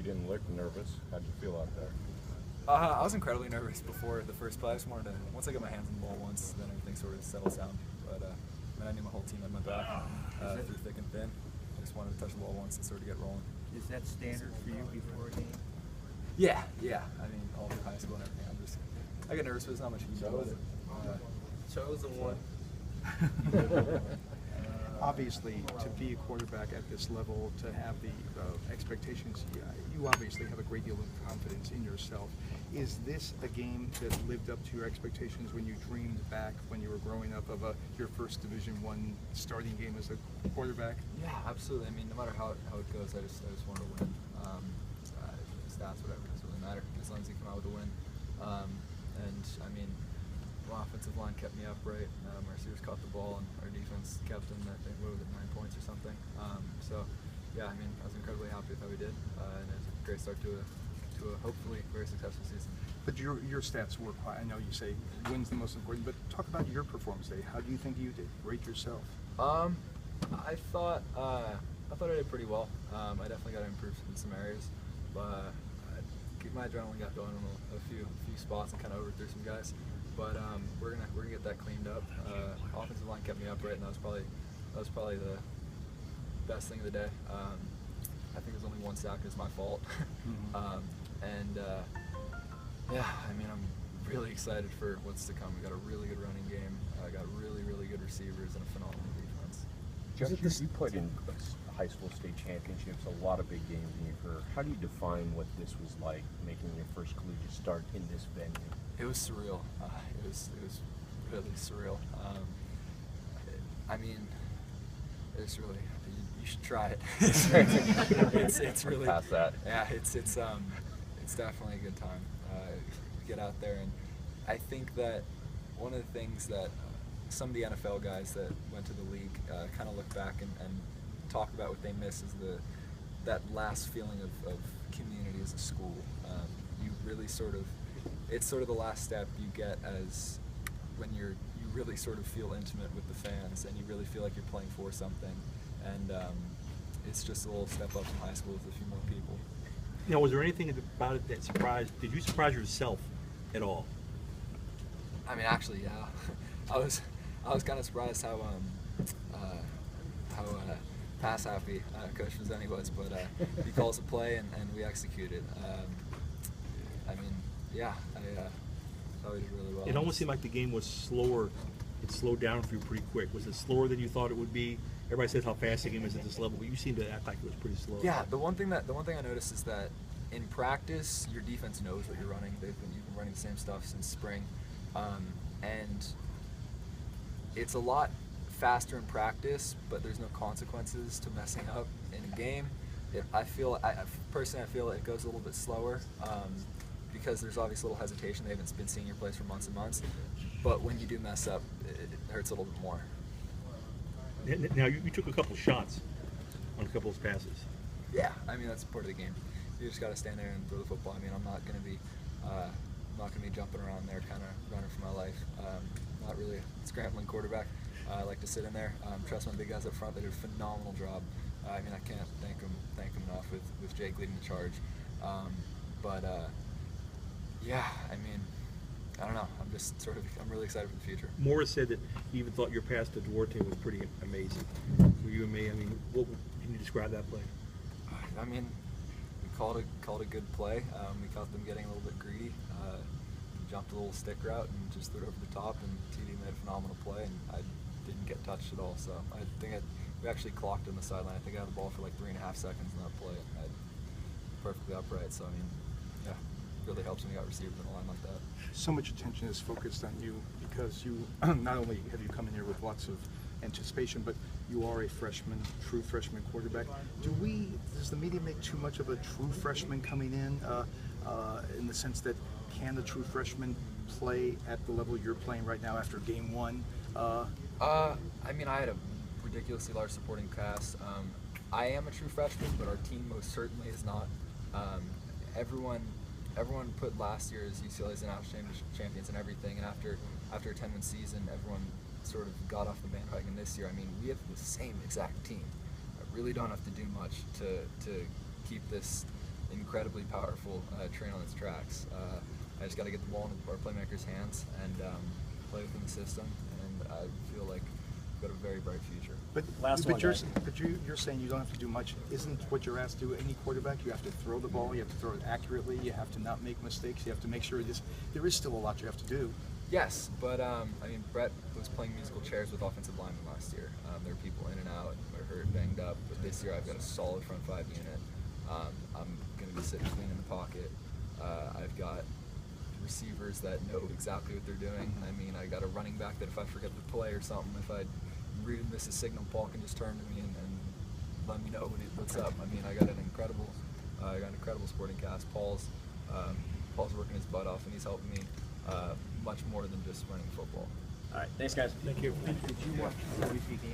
You didn't look nervous. How'd you feel out there? I was incredibly nervous before the first play. I just wanted to, once I got my hands on the ball once, then everything sort of settles down. But then I knew my whole team had my back through thick and thin. I just wanted to touch the ball once and sort of get rolling. Is that standard for you before a game? Yeah. I mean, all through high school and everything. I get nervous, but there's not much you can do with it. Chosen one. Obviously, to be a quarterback at this level, to have the expectations, you obviously have a great deal of confidence in yourself. Is this a game that lived up to your expectations when you dreamed back when you were growing up of your first Division I starting game as a quarterback? Yeah, absolutely. I mean, no matter how it goes, I just wanted to win. Stats, whatever, doesn't really matter as long as you come out with a win. And I mean, our offensive line kept me upright. Our receivers caught the ball, and our defense kept them at 9 points or something. So, yeah, I mean, I was incredibly happy with how we did, and it was a great start to a hopefully very successful season. But your stats were quite. I know you say win's the most important, but talk about your performance today. How do you think you did? Rate yourself. I thought I did pretty well. I definitely got to improve in some areas, but my adrenaline got going in a few spots and kind of overthrew some guys. But we're gonna get that cleaned up. Offensive line kept me upright, and that was probably the best thing of the day. I think there's only one sack. It's my fault. Yeah, I mean, I'm really excited for what's to come. We got a really good running game. Got really good receivers and a phenomenal defense. Jeff, you played in high school state championships, a lot of big games in your career. How do you define what this was like, making your first collegiate start in this venue? It was surreal. It was really surreal. I mean, it's really, you should try it. it's really past that. Yeah, it's definitely a good time. Get out there, and I think that one of the things that some of the NFL guys that went to the league kind of look back and talk about what they miss is that last feeling of community as a school. You really it's sort of the last step you get as when you really sort of feel intimate with the fans and you really feel like you're playing for something, and it's just a little step up from high school with a few more people. Now, was there anything about it that surprised? Did you surprise yourself at all? I mean, actually, yeah. I was kind of surprised how pass happy Coach Rosen was, but he calls a play and we execute it. I mean, yeah, I thought we did really well. It almost seemed like the game was slower. It slowed down for you pretty quick. Was it slower than you thought it would be? Everybody says how fast the game is at this level, but you seem to act like it was pretty slow. Yeah, the one thing I noticed is that in practice, your defense knows what you're running. You've been running the same stuff since spring, and it's a lot faster in practice, but there's no consequences to messing up in a game. Personally, I feel it goes a little bit slower because there's obviously a little hesitation. They haven't been seeing your plays for months and months, but when you do mess up, it hurts a little bit more. Now, you took a couple shots on a couple of passes. Yeah, I mean, that's part of the game. You just got to stand there and throw the football. I mean, I'm not going to be jumping around there, kind of running for my life. Not really a scrambling quarterback. I like to sit in there. Trust my big guys up front. They did a phenomenal job. I mean, I can't thank them enough with Jake leading the charge. Yeah, I mean, I don't know. I'm really excited for the future. Morris said that he even thought your pass to Duarte was pretty amazing. Were you and me? I mean, can you describe that play? I mean, we called a good play. We caught them getting a little bit greedy. Jumped a little stick route and just threw it over the top, and TD made a phenomenal play, and I didn't get touched at all. So I think we actually clocked on the sideline. I think I had the ball for like 3.5 seconds in that play. I had perfectly upright. So I mean, yeah, it really helps when you got receivers in a line like that. So much attention is focused on you because you not only have you come in here with lots of anticipation, but you are a true freshman quarterback. Does the media make too much of a true freshman coming in the sense that can the true freshman play at the level you're playing right now after game one? I mean, I had a ridiculously large supporting cast. I am a true freshman, but our team most certainly is not. Everyone put last year as UCLA as the national champions and everything, and after a 10-win season, everyone sort of got off the bandwagon this year. I mean, we have the same exact team. I really don't have to do much to keep this incredibly powerful train on its tracks. I just got to get the ball in our playmakers' hands and play within the system, and I feel like we've got a very bright future. But, Last but one, you're, guys. but you're saying you don't have to do much. Isn't what you're asked to do any quarterback? You have to throw the ball, you have to throw it accurately, you have to not make mistakes, you have to make sure there is still a lot you have to do. Yes, but I mean, Brett was playing musical chairs with offensive linemen last year. There were people in and out, or hurt, banged up. But this year, I've got a solid front five unit. I'm going to be sitting clean in the pocket. I've got receivers that know exactly what they're doing. I mean, I got a running back that if I forget the play or something, if I really miss a signal, Paul can just turn to me and let me know what's up. I mean, I got an incredible sporting cast. Paul's working his butt off, and he's helping me much more than just running football. All right, thanks, guys. Thank you. Did you watch the UC game